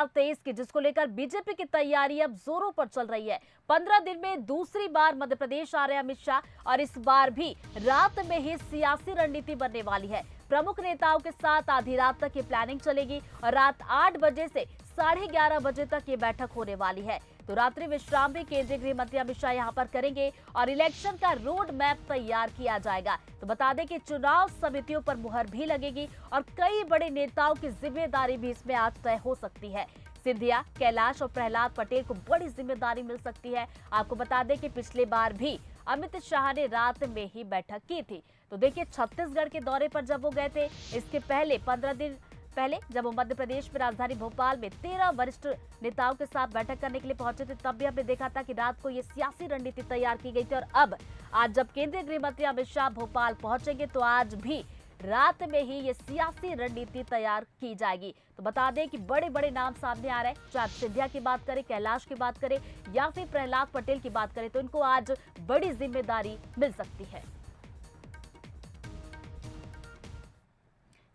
2023 की, जिसको लेकर बीजेपी की तैयारी अब जोरों पर चल रही है। 15 दिन में दूसरी बार मध्य प्रदेश आ रहे हैं अमित शाह और इस बार भी रात में ही सियासी रणनीति बनने वाली है। प्रमुख नेताओं के साथ आधी रात तक ये प्लानिंग चलेगी और रात 8 बजे से 11:30 बजे तक ये बैठक होने वाली है। तो रात्रि विश्राम भी केंद्रीय गृह मंत्री अमित शाह यहां पर करेंगे और इलेक्शन का रोड मैप तैयार किया जाएगा। तो बता दें कि चुनाव समितियों पर मुहर भी लगेगी और कई बड़े नेताओं की जिम्मेदारी भी इसमें आज तय हो सकती है। सिंधिया, कैलाश और प्रहलाद पटेल को बड़ी जिम्मेदारी मिल सकती है। आपको बता दें कि पिछली बार भी अमित शाह ने रात में ही बैठक की थी। तो देखिए, छत्तीसगढ़ के दौरे पर जब वो गए थे, इसके पहले 15 दिन पहले जब वो मध्य प्रदेश में राजधानी भोपाल में 13 वरिष्ठ नेताओं के साथ बैठक करने के लिए पहुंचे थे, तब भी हमने देखा था कि रात को ये सियासी रणनीति तैयार की गई थी। और अब आज जब केंद्रीय गृह मंत्री अमित शाह भोपाल पहुंचेंगे तो आज भी रात में ही ये सियासी रणनीति तैयार की जाएगी। तो बता दें कि बड़े बड़े नाम सामने आ रहे हैं, चाहे सिंधिया की बात करें, कैलाश की बात करें या फिर प्रहलाद पटेल की बात करें, तो इनको आज बड़ी जिम्मेदारी मिल सकती है।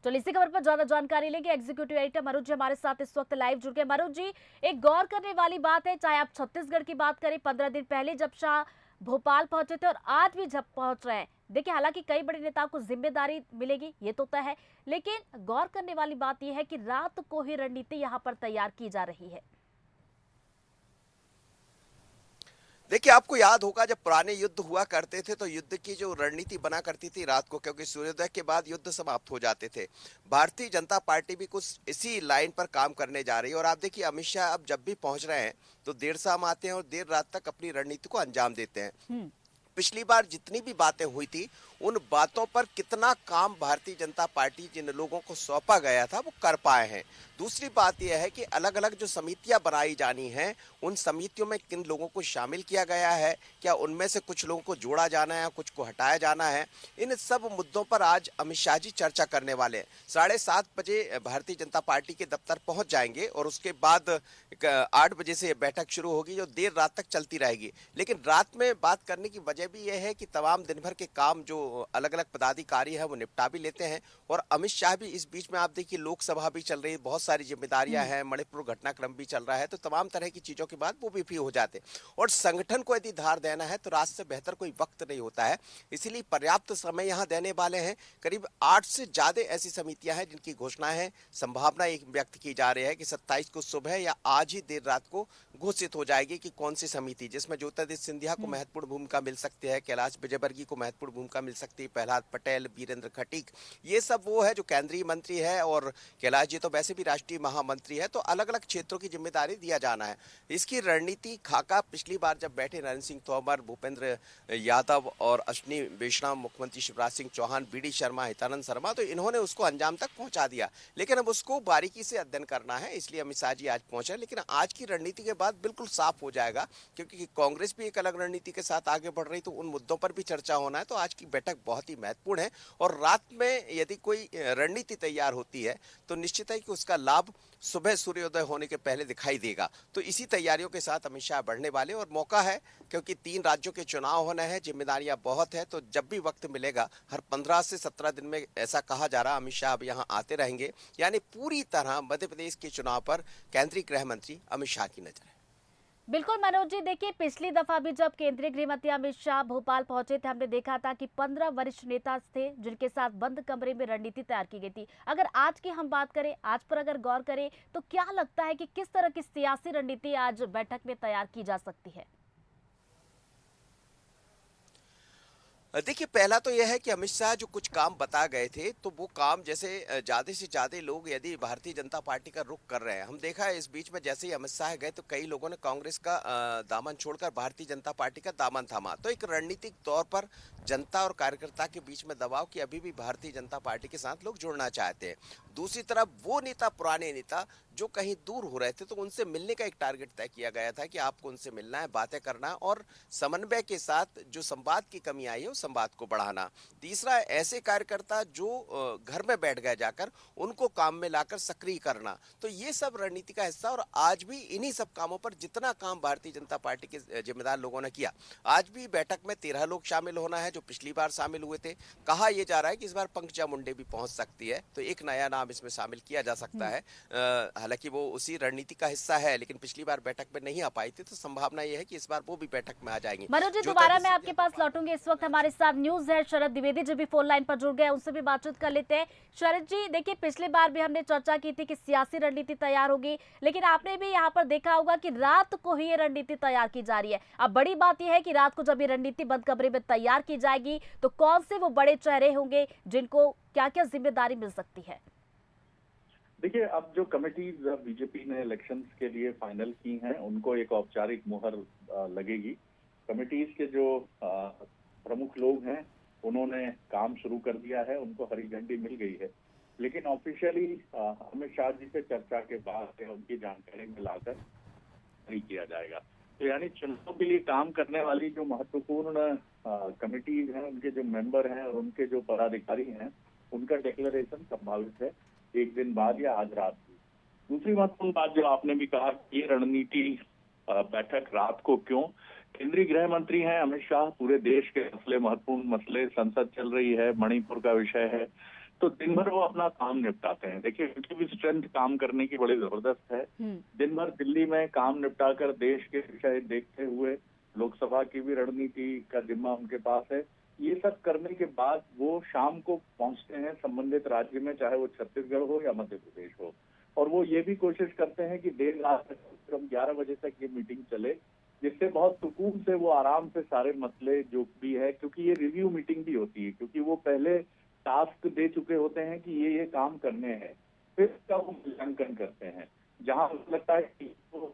चलिए, इसी खबर पर ज्यादा जानकारी लेंगे। एग्जीक्यूटिव एडिटर मनोज जी हमारे साथ इस वक्त लाइव जुड़ गए। मनोज जी, एक गौर करने वाली बात है, चाहे आप छत्तीसगढ़ की बात करें, 15 दिन पहले जब शाह भोपाल पहुंचे थे और आज भी जब पहुंच रहे हैं, देखिए हालांकि कई बड़े नेताओं को जिम्मेदारी मिलेगी, ये तो तय है, लेकिन गौर करने वाली बात यह है कि रात को ही रणनीति यहां पर तैयार की जा रही है। देखिए, आपको याद होगा जब पुराने युद्ध हुआ करते थे तो युद्ध की जो रणनीति बना करती थी रात को, क्योंकि सूर्योदय के बाद युद्ध समाप्त हो जाते थे। भारतीय जनता पार्टी भी कुछ इसी लाइन पर काम करने जा रही है और आप देखिए अमित शाह अब जब भी पहुंच रहे हैं तो देर शाम आते हैं और देर रात तक अपनी रणनीति को अंजाम देते हैं। पिछली बार जितनी भी बातें हुई थी उन बातों पर कितना काम भारतीय जनता पार्टी जिन लोगों को सौंपा गया था वो कर पाए हैं। दूसरी बात यह है कि अलग अलग जो समितियां बनाई जानी हैं उन समितियों में किन लोगों को शामिल किया गया है, क्या उनमें से कुछ लोगों को जोड़ा जाना है, कुछ को हटाया जाना है, इन सब मुद्दों पर आज अमित शाह जी चर्चा करने वाले हैं। 7:30 बजे भारतीय जनता पार्टी के दफ्तर पहुंच जाएंगे और उसके बाद 8 बजे से बैठक शुरू होगी जो देर रात तक चलती रहेगी। लेकिन रात में बात करने की वजह भी यह है कि तमाम दिन भर के काम जो अलग अलग पदाधिकारी है वो निपटा भी लेते हैं और अमित शाह भी इस बीच में, आप देखिए लोकसभा भी चल रही है, बहुत सारी जिम्मेदारियां हैं, मणिपुर घटनाक्रम भी चल रहा है, तो तमाम तरह की चीजों के बाद वो भी फ्री हो जाते हैं। और संगठन को यदि धार देना है तो रात से बेहतर कोई वक्त नहीं होता है, इसीलिए पर्याप्त समय यहाँ देने वाले हैं। करीब 8 से ज्यादा ऐसी समितियां हैं जिनकी घोषणाएं है, संभावना एक व्यक्त की जा रही है कि 27 को सुबह या आज ही देर रात को घोषित हो जाएगी कि कौन सी समिति, जिसमें ज्योतिरादित्य सिंधिया को महत्वपूर्ण भूमिका मिल सकती है, कैलाश विजयवर्गीय को महत्वपूर्ण भूमिका मिल सकती है, प्रहलाद पटेल, वीरेंद्र खटीक, ये सब वो है जो केंद्रीय मंत्री है और कैलाश जी तो वैसे भी राष्ट्रीय महामंत्री है, तो अलग अलग क्षेत्रों की जिम्मेदारी दिया जाना है। इसकी रणनीति खाका पिछली बार जब बैठे नरेंद्र सिंह तोमर, भूपेंद्र यादव और अश्विनी वैष्णव, मुख्यमंत्री शिवराज सिंह चौहान, बीडी शर्मा, हितानंद शर्मा, तो इन्होंने उसको अंजाम तक पहुंचा दिया। लेकिन अब उसको बारीकी से अध्ययन करना है, इसलिए अमित शाह जी आज पहुंचे। लेकिन आज की रणनीति के बाद बिल्कुल साफ हो जाएगा, क्योंकि कांग्रेस भी एक अलग रणनीति के साथ आगे बढ़ रही, तो उन मुद्दों पर भी चर्चा होना है। तो आज की बैठक बहुत ही महत्वपूर्ण है और रात में यदि कोई रणनीति तैयार होती है तो निश्चित है कि उसका लाभ सुबह सूर्योदय होने के पहले दिखाई देगा। तो इसी तैयारियों के साथ अमित शाह बढ़ने वाले और मौका है, क्योंकि 3 राज्यों के चुनाव होने हैं, जिम्मेदारियां बहुत है, तो जब भी वक्त मिलेगा हर 15 से 17 दिन में, ऐसा कहा जा रहा, अमित शाह अब यहाँ आते रहेंगे। यानी पूरी तरह मध्य प्रदेश के चुनाव पर केंद्रीय गृह मंत्री अमित शाह की नजर है। बिल्कुल मनोज जी, देखिए पिछली दफा भी जब केंद्रीय गृह मंत्री अमित शाह भोपाल पहुंचे थे, हमने देखा था कि 15 वरिष्ठ नेता थे जिनके साथ बंद कमरे में रणनीति तैयार की गई थी। अगर आज की हम बात करें, आज पर अगर गौर करें, तो क्या लगता है कि किस तरह की सियासी रणनीति आज बैठक में तैयार की जा सकती है? देखिए, पहला तो यह है कि अमित शाह जो कुछ काम बता गए थे तो वो काम, जैसे ज्यादा से ज्यादा लोग यदि भारतीय जनता पार्टी का रुख कर रहे हैं, हम देखा है इस बीच में जैसे ही अमित शाह गए तो कई लोगों ने कांग्रेस का दामन छोड़कर भारतीय जनता पार्टी का दामन थामा। तो एक रणनीतिक तौर पर जनता और कार्यकर्ता के बीच में दबाव कि अभी भी भारतीय जनता पार्टी के साथ लोग जुड़ना चाहते हैं। दूसरी तरफ वो नेता, पुराने नेता जो कहीं दूर हो रहे थे, तो उनसे मिलने का एक टारगेट तय किया गया था कि आपको उनसे मिलना है, बातें करना है और समन्वय के साथ जो संवाद की कमी आई है उस संवाद को बढ़ाना। तीसरा, ऐसे कार्यकर्ता जो घर में बैठ गए जाकर, उनको काम में लाकर सक्रिय करना। तो ये सब रणनीति का हिस्सा और आज भी इन्हीं सब कामों पर जितना काम भारतीय जनता पार्टी के जिम्मेदार लोगों ने किया, आज भी बैठक में 13 लोग शामिल होना है जो पिछली बार शामिल हुए थे। कहा यह जा रहा है कि इस बार पंकजा मुंडे भी पहुंच सकती है, तो एक नया नाम इसमें शामिल किया जा सकता है। हालांकि वो उसी रणनीति का हिस्सा है, लेकिन पिछली बार बैठक में नहीं आ पाई थी, तो संभावना ये है कि इस बार वो भी बैठक में आ जाएंगी। मनोज जी, दोबारा मैं आपके पास लौटूंगी। इस वक्त हमारे साथ न्यूज है शरद द्विवेदी जी भी फोन लाइन पर जुड़ गए, उनसे भी बातचीत कर लेते हैं। शरद जी, देखिए पिछली बार भी हमने चर्चा की थी कि सियासी रणनीति तैयार होगी, लेकिन आपने भी यहाँ पर देखा होगा कि रात को ही ये रणनीति तैयार की जा रही है। अब बड़ी बात यह है कि रात को जब ये रणनीति बंद कमरे में तैयार की जाएगी तो कौन से वो बड़े चेहरे होंगे जिनको क्या क्या जिम्मेदारी मिल सकती है? देखिए, अब जो कमेटीज बीजेपी ने इलेक्शंस के लिए फाइनल की हैं, उनको एक औपचारिक मुहर लगेगी। कमेटीज के जो प्रमुख लोग हैं, उन्होंने काम शुरू कर दिया है, उनको हरी झंडी मिल गई है, लेकिन ऑफिशियली अमित शाह जी से चर्चा के बाद उनकी जानकारी मिलाकर जारी किया जाएगा। तो यानी चुनाव के लिए काम करने वाली जो महत्वपूर्ण कमेटीज हैं, उनके जो मेंबर हैं और उनके जो पदाधिकारी हैं, उनका डिक्लेरेशन संभावित है एक दिन बाद या आज रात को। दूसरी महत्वपूर्ण बात जो आपने भी कहा, ये रणनीति बैठक रात को क्यों? केंद्रीय गृह मंत्री हैं अमित शाह, पूरे देश के महत्वपूर्ण मसले, संसद चल रही है, मणिपुर का विषय है, तो दिन भर वो अपना काम निपटाते हैं। देखिए, उनकी भी स्ट्रेंथ काम करने की बड़ी जबरदस्त है। दिन भर दिल्ली में काम निपटाकर देश के विषय देखते हुए लोकसभा की भी रणनीति का जिम्मा उनके पास है। ये सब करने के बाद वो शाम को पहुंचते हैं संबंधित राज्य में, चाहे वो छत्तीसगढ़ हो या मध्य प्रदेश हो, और वो ये भी कोशिश करते हैं कि देर रात तक 11 बजे तक ये मीटिंग चले, जिससे बहुत सुकून से वो आराम से सारे मसले जो भी है, क्योंकि ये रिव्यू मीटिंग भी होती है, क्योंकि वो पहले टास्क दे चुके होते हैं कि ये काम करने हैं, फिर उसका वो मूल्यांकन करते हैं। जहां लगता है कि वो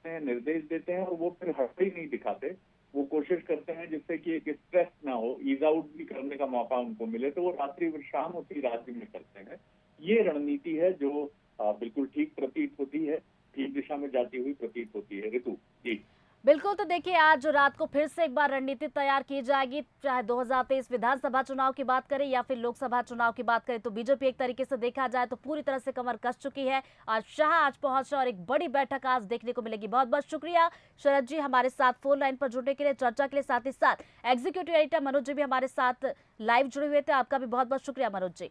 निर्देश देते हैं और वो फिर हट ही नहीं दिखाते, वो कोशिश करते हैं जिससे कि एक स्ट्रेस ना हो, ईज आउट भी करने का मौका उनको मिले, तो वो रात्रि विश्राम उसी राज्य में करते हैं। ये रणनीति है जो बिल्कुल ठीक प्रतीत होती है, ठीक दिशा में जाती हुई प्रतीत होती है। ऋतु जी बिल्कुल, तो देखिए आज रात को फिर से एक बार रणनीति तैयार की जाएगी, चाहे 2023 विधानसभा चुनाव की बात करें या फिर लोकसभा चुनाव की बात करें, तो बीजेपी एक तरीके से देखा जाए तो पूरी तरह से कमर कस चुकी है। आज शाह आज पहुंचे और एक बड़ी बैठक आज देखने को मिलेगी। बहुत बहुत शुक्रिया शरद जी हमारे साथ फोन लाइन पर जुड़ने के लिए, चर्चा के लिए। साथ ही साथ एग्जीक्यूटिव एडिटर मनोज जी भी हमारे साथ लाइव जुड़े हुए थे, आपका भी बहुत बहुत शुक्रिया मनोज जी।